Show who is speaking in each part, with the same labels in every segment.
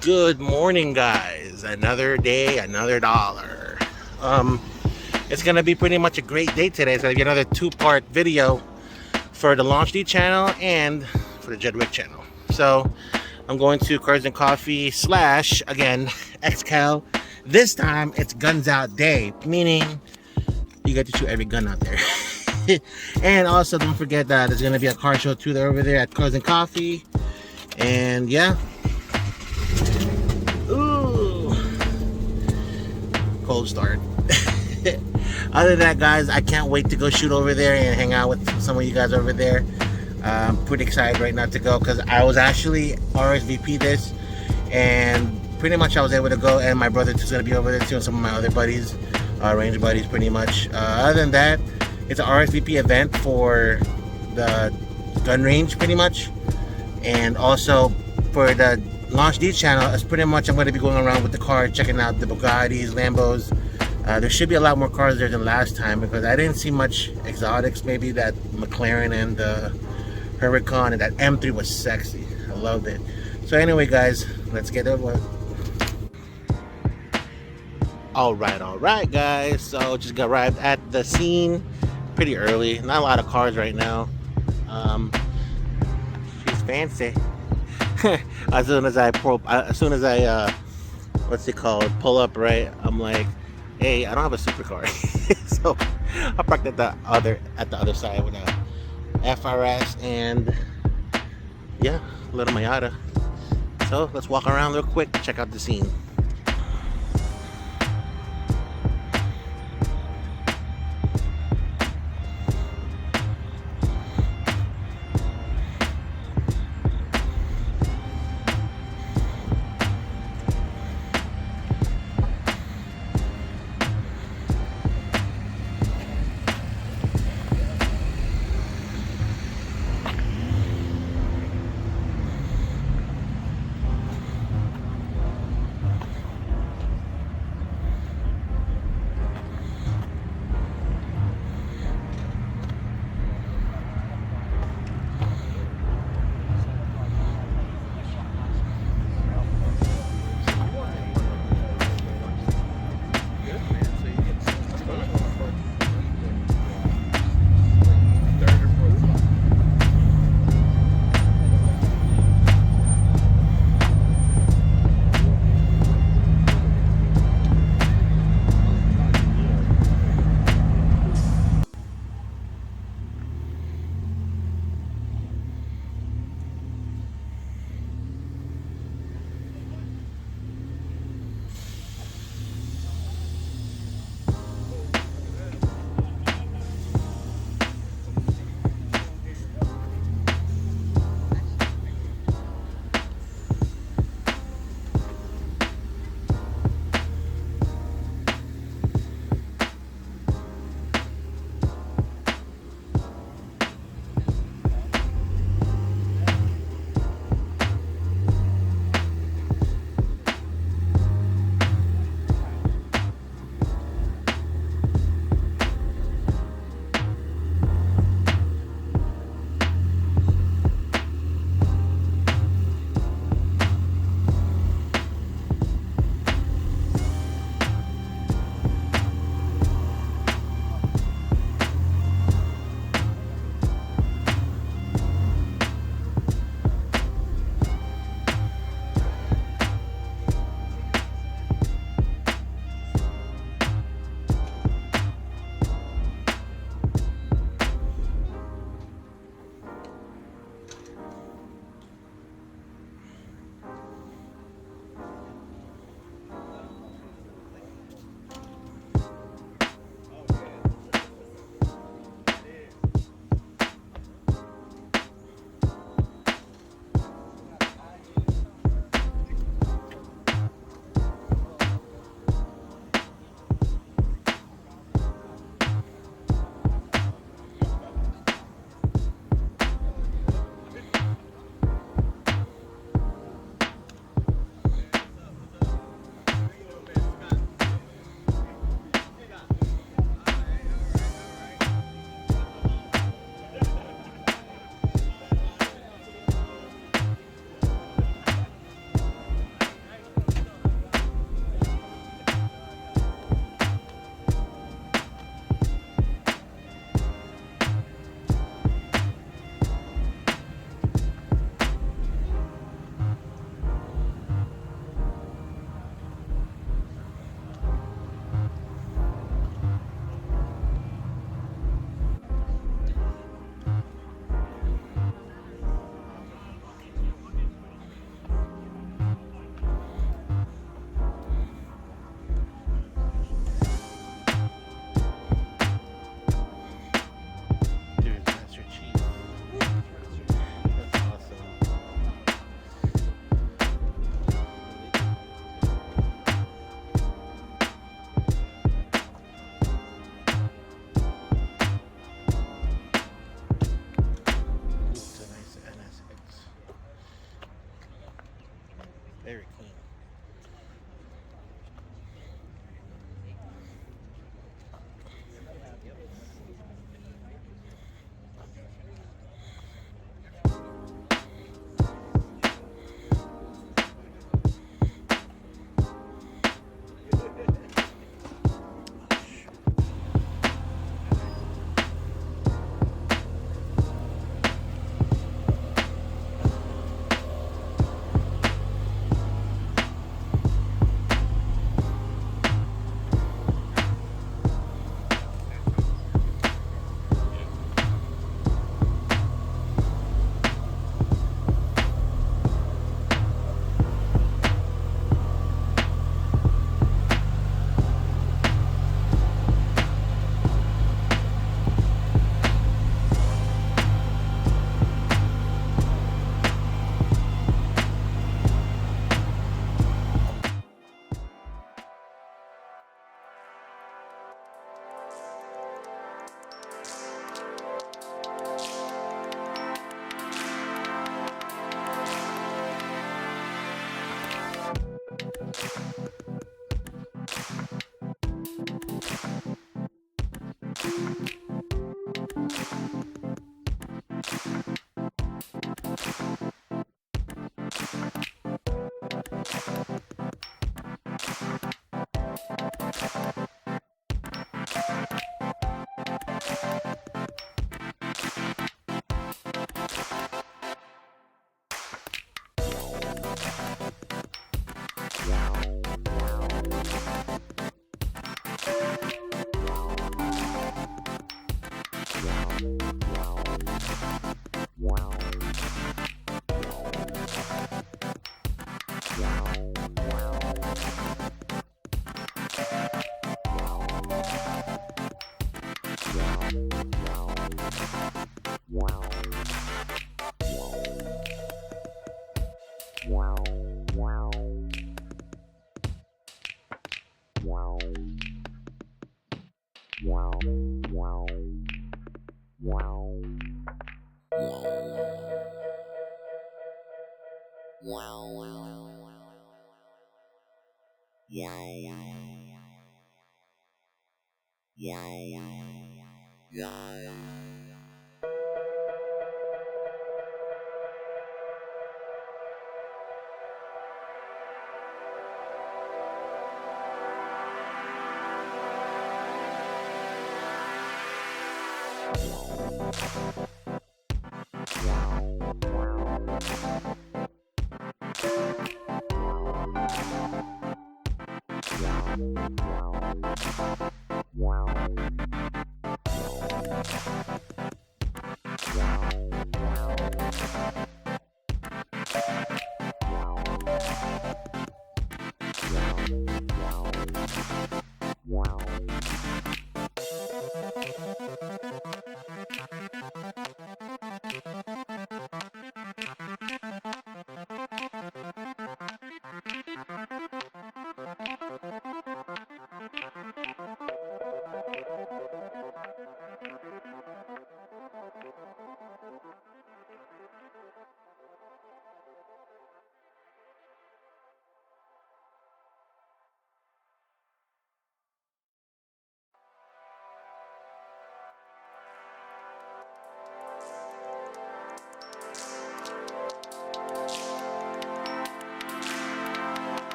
Speaker 1: Good morning, guys. Another day, another dollar. Um, it's gonna be pretty much a great day today. It's gonna be another two-part video for the Launch D channel and for the JEDWICK channel. So I'm going to Cars and Coffee slash again XCal. This time it's guns out day, meaning you get to shoot every gun out there. And also don't forget that there's gonna be a car show too over there at Cars and Coffee. And yeah. Ooh, cold start. Other than that, guys, I can't wait to go shoot over there and hang out with some of you guys over there. I'm pretty excited right now to go because I was actually RSVP this, and pretty much I was able to go, and my brother is going to be over there too, and some of my other buddies, range buddies, pretty much. Other than that, it's an RSVP event for the gun range, pretty much, and also for the Launch D channel. It's pretty much I'm going to be going around with the car, checking out the Bugattis, Lambos. There should be a lot more cars there than last time because I didn't see much exotics. Maybe that McLaren and the Huracan, and that M3 was sexy. I loved it. So anyway, guys, let's get over it. All right, guys. So just got arrived at the scene pretty early. Not a lot of cars right now. She's fancy. As soon as I what's it called, pull up, right, I'm like, hey, I don't have a supercar. So I parked at the other side with a FRS and yeah, little Miata. So let's walk around real quick, check out the scene.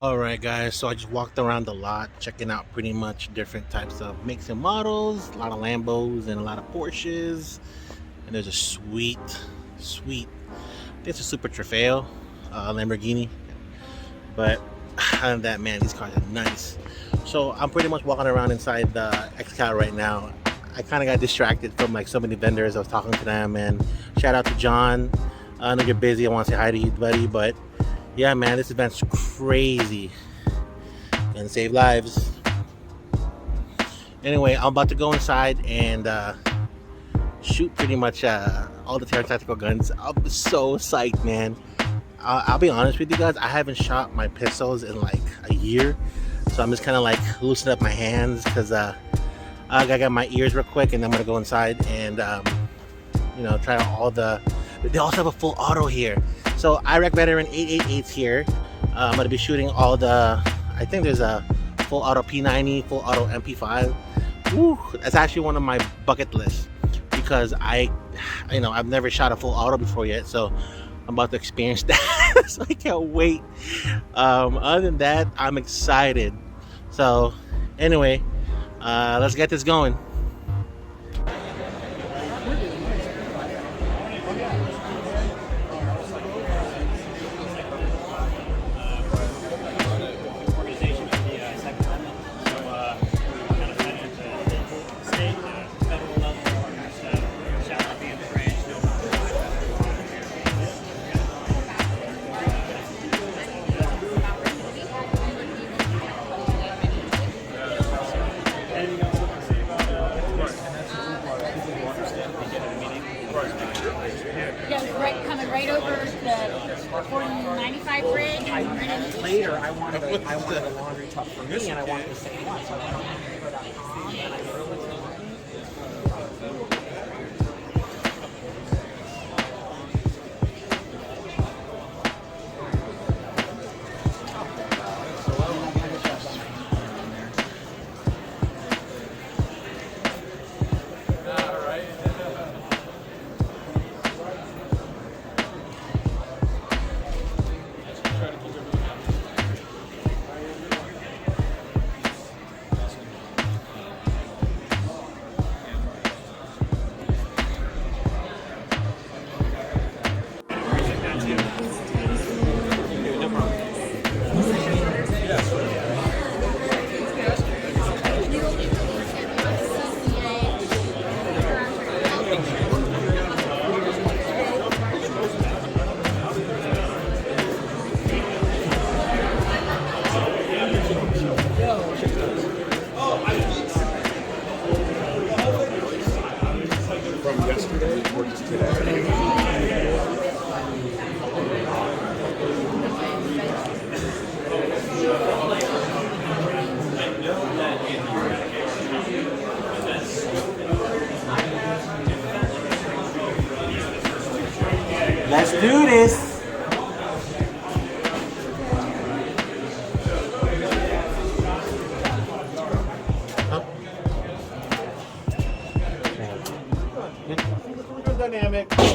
Speaker 1: All right, guys. So I just walked around the lot, checking out pretty much different types of makes and models. A lot of Lambos and a lot of Porsches. And there's a sweet. It's a Super Trofeo, Lamborghini. But other than that, man, these cars are nice. So I'm pretty much walking around inside the Xcal right now. I kind of got distracted from like so many vendors. I was talking to them, and shout out to John. I know you're busy. I want to say hi to you, buddy. But yeah, man, this event's crazy and save lives. Anyway, I'm about to go inside and shoot pretty much all the Terra Tactical guns. I'm so psyched, man. I'll be honest with you guys, I haven't shot my pistols in like a year, so I'm just kind of like loosening up my hands because I got my ears real quick, and I'm gonna go inside and try out all the. They also have a full auto here, so Iraq Veteran 888s here. I'm gonna be shooting all the. I think there's a full auto P90, full auto MP5. Woo, that's actually one of my bucket lists because I've never shot a full auto before yet, so I'm about to experience that. So I can't wait. Other than that, I'm excited. So anyway, let's get this going.
Speaker 2: Coming right over the 495 bridge.
Speaker 3: Later, I wanted a laundry tub for me, and I wanted the same one. So I went on Home and I really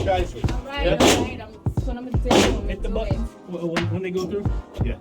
Speaker 4: guys.
Speaker 2: All right. That's what I'm gonna do.
Speaker 4: Hit the button when they go through. Yeah.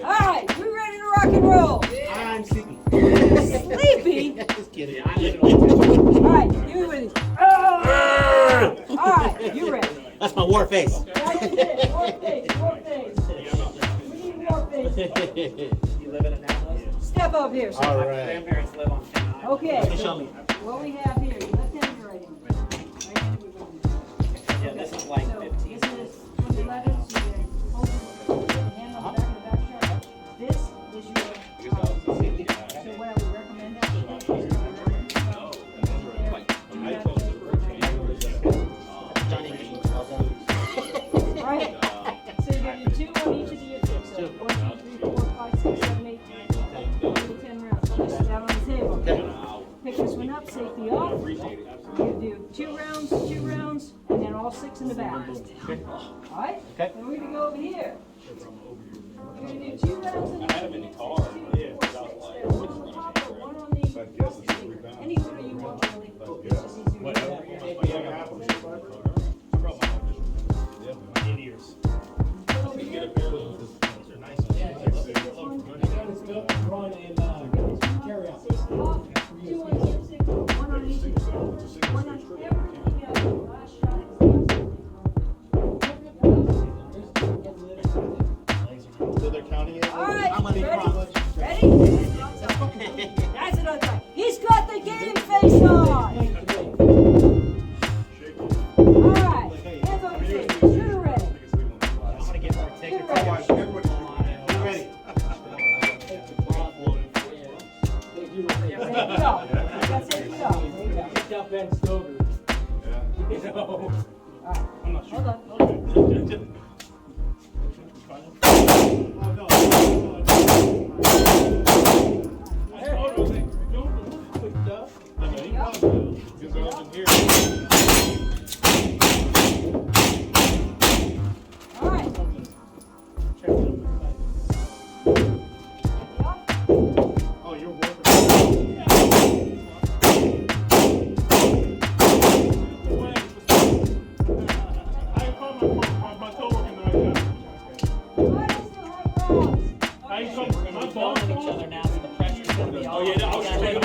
Speaker 5: Alright, we ready to rock and roll?
Speaker 1: I'm sleepy.
Speaker 5: Sleepy?
Speaker 1: Just kidding.
Speaker 5: Alright, give me one of these. Alright, you ready?
Speaker 1: That's my war face.
Speaker 5: That's it. War face, war face. We need war face.
Speaker 3: You live in Annapolis?
Speaker 5: Step up here, sir.
Speaker 1: All
Speaker 3: My
Speaker 1: right.
Speaker 3: grandparents live on 10
Speaker 5: Okay.
Speaker 1: Show me.
Speaker 5: What we have here, your left hand or right hand? Right hand we're going to do.
Speaker 3: Yeah, this is like
Speaker 5: So,
Speaker 3: 15.
Speaker 5: this is 2011, so you hold your hand on the back of the back chart. This is your, so what I would recommend that you right. So you're going to do 2 on each of the tips. So 1, 2, 3, 4, 5, 6, 7, 8, 9, 10 rounds. Put this down on the table. Pick this one up, safety off. You do 2 rounds, and then all 6 in the back. Alright?
Speaker 1: Okay.
Speaker 5: Then we're going to go over here. We're going to do 2 rounds in the back. 2, 4, 6, 7. 1 on top, 1 on the, anywhere you want, really. It's just easier to do that.
Speaker 4: So they're counting it?
Speaker 5: Alright, ready? That's another time. He's got the game face on! Alright, hands on the table. Shooter ready.
Speaker 3: I'm going to get more tickets.
Speaker 1: Ready.
Speaker 5: Safety off. Got safety off. There you go.
Speaker 4: Picked up Ben Stover. Yeah.
Speaker 5: Alright,
Speaker 4: I'm not sure.
Speaker 5: hold on. Alright.
Speaker 4: Oh, you're working. I called my co-worker right now. I called my boss.
Speaker 3: Each other now, so the pressure's going to be on.
Speaker 4: Oh, yeah, I was straight up.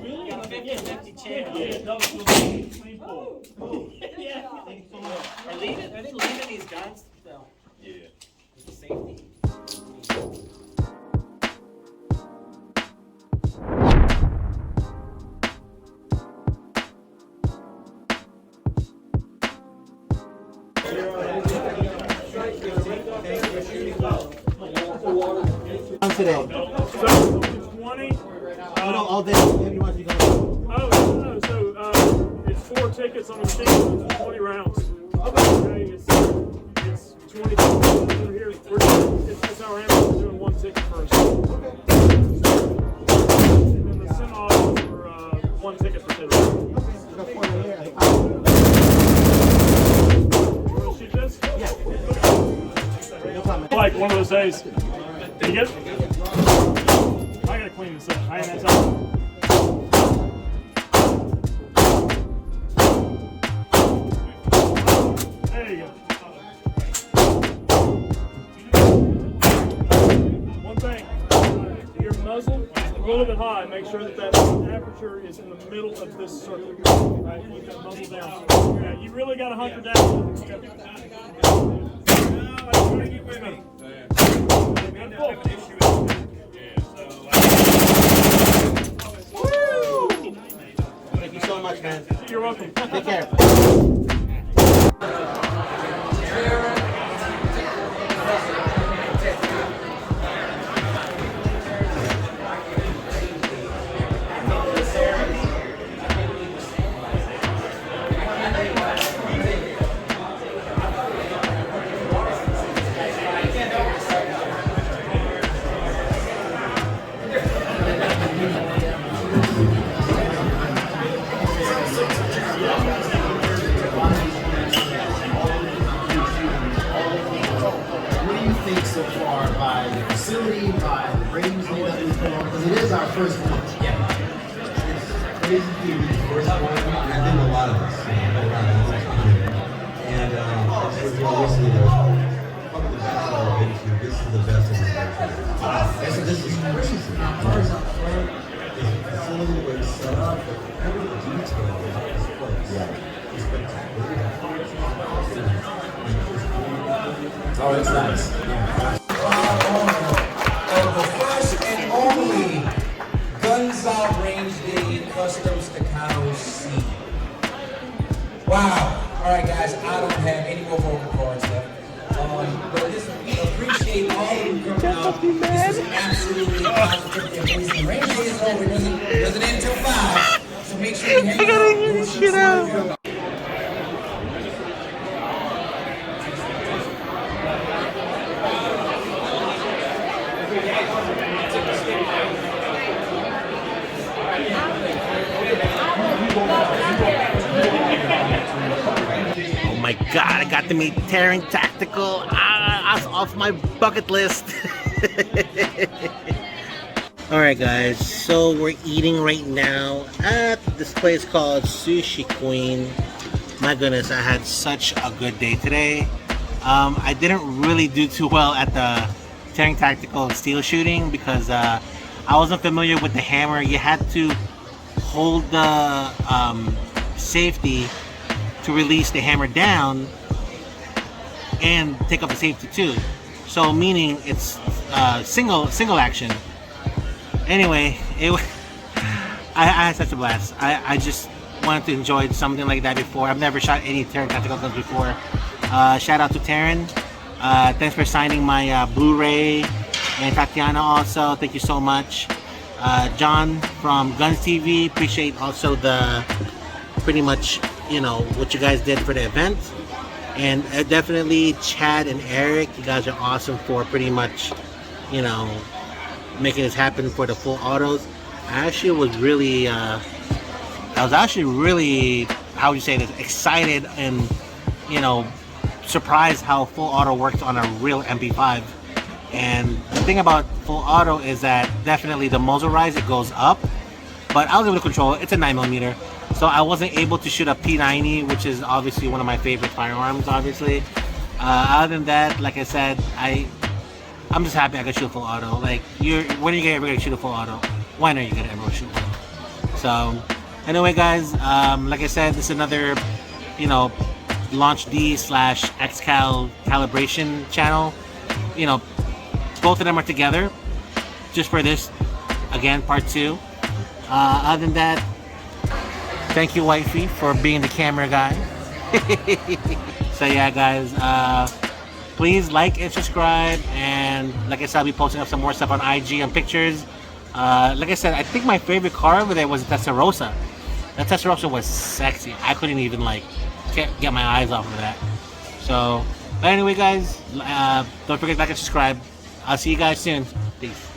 Speaker 3: You got a 50-50 chance. Are they leaving these guns? No.
Speaker 4: Yeah.
Speaker 3: Just the safety.
Speaker 1: Today.
Speaker 4: So, 20.
Speaker 1: No, all day. Everybody wants to go.
Speaker 4: Oh, 4 tickets on the machine, 20 rounds. Okay, it's 20 over here. It's our amateur doing 1 ticket first. And then the semi for 1 ticket per ticket. You want to shoot this? Yeah. Like one of those days. Can you get it? I gotta clean this up. I ain't had time. There you go. One thing, your muzzle is a little bit high. Make sure that that aperture is in the middle of this circle. Right? Keep that muzzle down. Yeah, you really got to hunker down.
Speaker 1: Thank you so much, man.
Speaker 4: You're welcome.
Speaker 1: Take care.
Speaker 6: What do you think so far by the facility, by the ratings that we've put on? Because it is our first one. Yeah.
Speaker 7: It's crazy to be the first one, and I think a lot of us, and we're doing recently, probably the best I've ever been to. This is the best I've ever been to. This is crazy. Cars up front, the facility where it's set up, every detail of this place. Yeah. It's spectacular.
Speaker 6: Oh, it's nice.
Speaker 8: Of the first and only Guns Out Range Day Custom Staccato C. Wow. All right, guys, I don't have any more vocal cords left. But I just appreciate all of you coming out. This is absolutely positively amazing. Range Day is over. It doesn't end until 5. So make sure you hang out. I gotta hear this shit out.
Speaker 1: Oh my god, I got to meet Terran Tactical. Off my bucket list. Alright guys, so we're eating right now at this place called Sushi Queen. My goodness, I had such a good day today. I didn't really do too well at the Terran Tactical steel shooting because I wasn't familiar with the hammer. You had to hold the safety to release the hammer down and take up the safety too. So meaning it's single action. Anyway, I had such a blast. I just wanted to enjoy something like that before. I've never shot any Terran Tactical guns before. Shout out to Terran. Thanks for signing my Blu-ray, and Tatiana also. Thank you so much. John from Guns TV. Appreciate also the pretty much, you know, what you guys did for the event. And definitely Chad and Eric, you guys are awesome for pretty much, you know, making this happen for the full autos. I actually was really, how would you say this, excited and, you know, surprised how full auto works on a real MP5. And the thing about full auto is that definitely the muzzle rise, it goes up, but I was able to control it. It's a 9mm. So I wasn't able to shoot a P90, which is obviously one of my favorite firearms, obviously. Other than that, like I said, I'm just happy I could shoot full auto. Like, when are you ever gonna shoot a full auto? When are you gonna ever shoot one? So, anyway, guys, like I said, this is another, you know, Launch D/XCal calibration channel. You know, both of them are together just for this, again, part 2. Other than that, thank you, wifey, for being the camera guy. So yeah, guys, please like and subscribe, and like I said, I'll be posting up some more stuff on IG and pictures. Like I said, I think my favorite car over there was the Testarossa. That Testarossa was sexy. I couldn't even like can't get my eyes off of that. So, but anyway, guys, don't forget to like and subscribe. I'll see you guys soon. Peace.